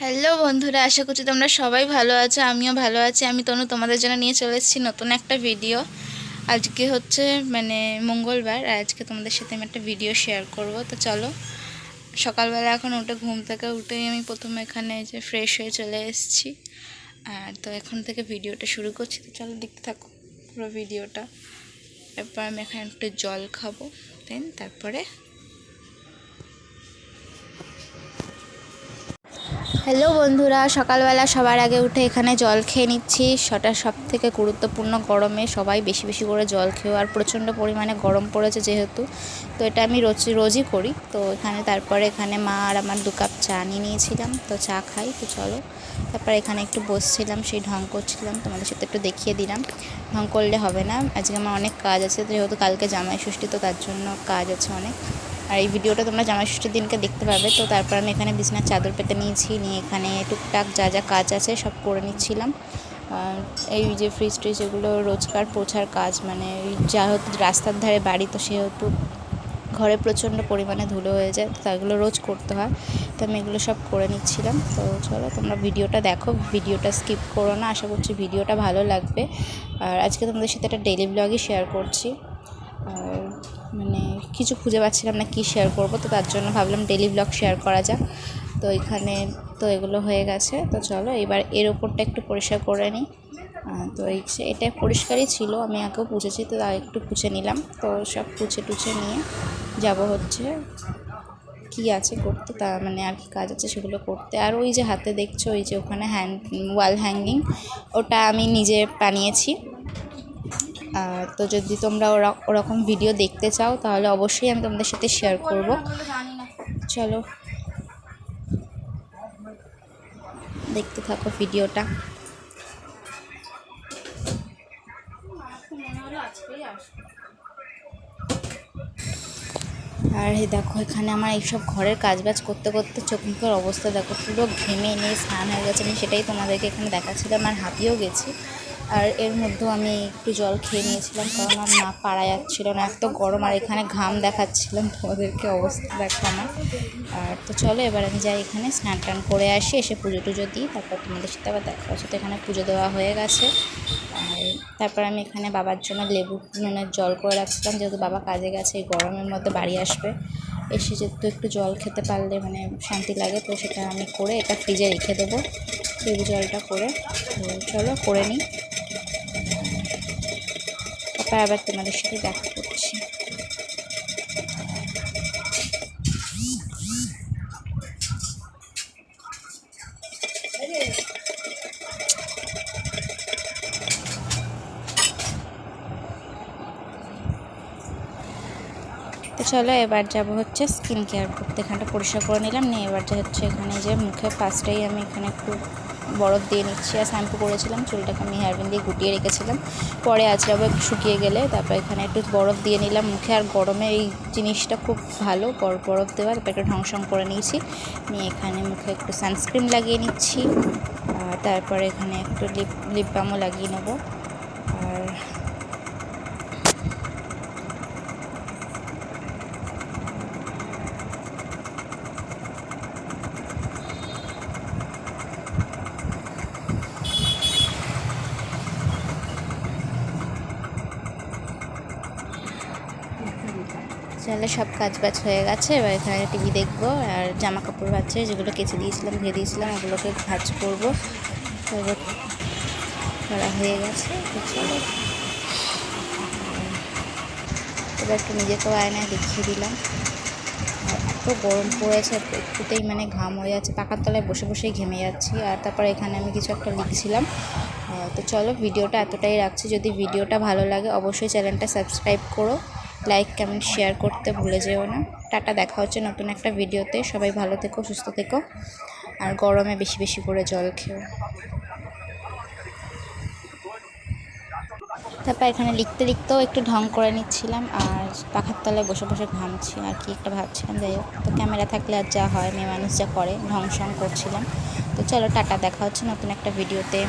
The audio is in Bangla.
হ্যালো বন্ধুরা, আশা করছি তোমরা সবাই ভালো আছো। আমিও ভালো আছি। আমি তনু তোমাদের জন্য নিয়ে চলে এসেছি নতুন একটা ভিডিও। আজকে হচ্ছে মঙ্গলবার, আর আজকে তোমাদের সাথে আমি একটা ভিডিও শেয়ার করব। তো চলো, সকালবেলা এখন ঘুম থেকে উঠেই আমি প্রথমে এখানে যে ফ্রেশ হয়ে চলে এসেছি। আর তো এখন থেকে ভিডিওটা শুরু করছি। তো চলো দেখতে থাকো পুরো ভিডিওটা। এরপর আমি এখানে একটু জল খাবো, তারপরে হ্যালো বন্ধুরা, সকালবেলা সবার আগে উঠে এখানে জল খেয়ে নিচ্ছি। সেটা সব থেকে গুরুত্বপূর্ণ। গরমে সবাই বেশি বেশি করে জল খেও, আর প্রচণ্ড পরিমাণে গরম পড়েছে যেহেতু, তো এটা আমি রোজই করি। তো তারপরে এখানে মা আর আমার 2 কাপ চা নিয়ে নিয়েছিলাম, তো চা খাই। তো চলো, তারপর এখানে একটু বসছিলাম, সেই ঢং করছিলাম, তোমাদের সাথে একটু দেখিয়ে দিলাম। ঢং করলে হবে না, আজকে আমার অনেক কাজ আছে, যেহেতু কালকে জামাই ষষ্ঠী, তো তার জন্য কাজ আছে অনেক। আর এই ভিডিওটা তোমরা জামাই ষষ্ঠীর দিনকে দেখতে পাবে। তো তারপর আমি এখানে বিছানার চাদর পেতে নিয়েছি, নিয়ে এখানে টুকটাক যা যা কাজ আছে সব করে নিচ্ছিলাম। এই যে ফ্রিজ ট্রিজ এগুলো রোজকার পোছার কাজ, মানে যেহেতু রাস্তার ধারে বাড়ি, তো সেহেতু ঘরে প্রচণ্ড পরিমাণে ধুলো হয়ে যায়, তো এগুলো রোজ করতে হয়। তো আমি এগুলো সব করে নিচ্ছিলাম। তো চলো তোমরা ভিডিওটা দেখো, ভিডিওটা স্কিপ করো না। আশা করছি ভিডিওটা ভালো লাগবে। আর আজকে তোমাদের সাথে একটা ডেইলি ব্লগই শেয়ার করছি। আর কিছু খুঁজে পাচ্ছিলাম না কি শেয়ার করব, তো তার জন্য ভাবলাম ডেইলি ব্লগ শেয়ার করা যাক। তো এখানে তো এগুলো হয়ে গেছে। তো চলো এবার এর ওপরটা একটু পরিষ্কার করে নিই। তো এটা পরিষ্কারই ছিল, আমি আগেও পুছেছি, তো একটু পুছে নিলাম। তো সব পুছে টুছে নিয়ে যাব হচ্ছে কি আছে করতে, তা আর কি কাজ আছে সেগুলো করতে। আর ওই যে হাতে দেখছো, ওই যে ওখানে ওয়াল হ্যাঙ্গিং, ওটা আমি নিজে বানিয়েছি। তো যদি তোমরা ওরকম ভিডিও দেখতে চাও, তাহলে অবশ্যই আমি তোমাদের সাথে শেয়ার করব। চলো দেখতে থাকো ভিডিওটা। আর দেখো এখানে আমার এইসব ঘরের কাজবাজ করতে করতে চোখ মুখের অবস্থা দেখো, পুরো ঘেমে নিয়ে স্নান হয়ে গেছে। আমি সেটাই তোমাদেরকে এখানে দেখাচ্ছিলাম, আর হাঁপিয়েও গেছি। আর এর মধ্যেও আমি একটু জল খেয়ে নিয়েছিলাম, কারণ আমার না পারা যাচ্ছিলো না, এত গরম। আর এখানে ঘাম দেখাচ্ছিলাম তোমাদেরকে, অবস্থা দেখো আমার। আর তো চলো এবার আমি যাই, এখানে স্নান টান করে আসি, এসে পুজো টুজো দিই, তারপর তোমাদের সাথে আবার দেখা হচ্ছে। তো এখানে পুজো দেওয়া হয়ে গেছে। আর তারপর আমি এখানে বাবার জন্য লেবু নুনের জল করে রাখছিলাম, যেহেতু বাবা কাজে গেছে, এই গরমের মধ্যে বাড়ি আসবে, এসে যেহেতু একটু জল খেতে পারলে শান্তি লাগে। তো সেটা আমি করে এটা ফ্রিজে রেখে দেবো, লেবু জলটা করে। তো চলো করে নিই, তারপর আবার তোমাদের সাথে দেখা করছি। তো চলো এবার যাবো হচ্ছে স্কিন কেয়ার করতে। এখানটা পরিষ্কার করে নিলাম, নিয়ে এবার হচ্ছে এখানে যে মুখে ফার্স্টেই আমি এখানে একটু বরফ দিয়ে নিচ্ছি। আর শ্যাম্পু করেছিলাম, চুলটাকে আমি হেয়ারব্যান্ড দিয়ে গুটিয়ে রেখেছিলাম, পরে আজরাবো একটু শুকিয়ে গেলে। তারপর এখানে একটু বরফ দিয়ে নিলাম মুখে। আর গরমে এই জিনিসটা খুব ভালো, বরফ দেওয়া। তারপর একটু ঢংসং করে নিয়েছি, নিয়ে এখানে মুখে একটু সানস্ক্রিন লাগিয়ে নিচ্ছি। আর তারপরে এখানে একটু লিপ বামও লাগিয়ে নেবো। আর তাহলে সব কাজবাজ হয়ে গেছে। এবার এখানে টিভি দেখবো, আর জামা কাপড় ভাজছে, যেগুলো কেচে দিয়েছিলাম ধুয়ে দিয়েছিলাম, ওগুলোকে ভাজ করবো। এবার করা হয়ে গেছে। চলো এবার একটু নিজেকেও আয়নায় দেখিয়ে দিলাম। আর এত গরম পড়েছে, একটুতেই ঘাম হয়ে যাচ্ছে, পাখার তলায় বসে বসেই ঘেমে যাচ্ছি। আর তারপরে এখানে আমি কিছু একটা লিখছিলাম। তো চলো ভিডিওটা এতটাই রাখছি। যদি ভিডিওটা ভালো লাগে অবশ্যই চ্যানেলটা সাবস্ক্রাইব করো, লাইক কমেন্ট শেয়ার করতে ভুলে যেও না। টাটা, দেখা হচ্ছে নতুন একটা ভিডিওতে। সবাই ভালো থেকো, সুস্থ থেকো, আর গরমে বেশি বেশি করে জল খেও। তারপর এখানে লিখতে লিখতেও একটু ঢং করে নিচ্ছিলাম, আর পাখার তলায় বসে বসে ঘামছি, আর কি একটা ভাবছিলাম। যাই হোক, তো ক্যামেরা থাকলে আর যা হয়, মেয়ে মানুষ যা করে, ঢং শং করছিলাম। তো চলো টাটা, দেখা হচ্ছে নতুন একটা ভিডিওতে।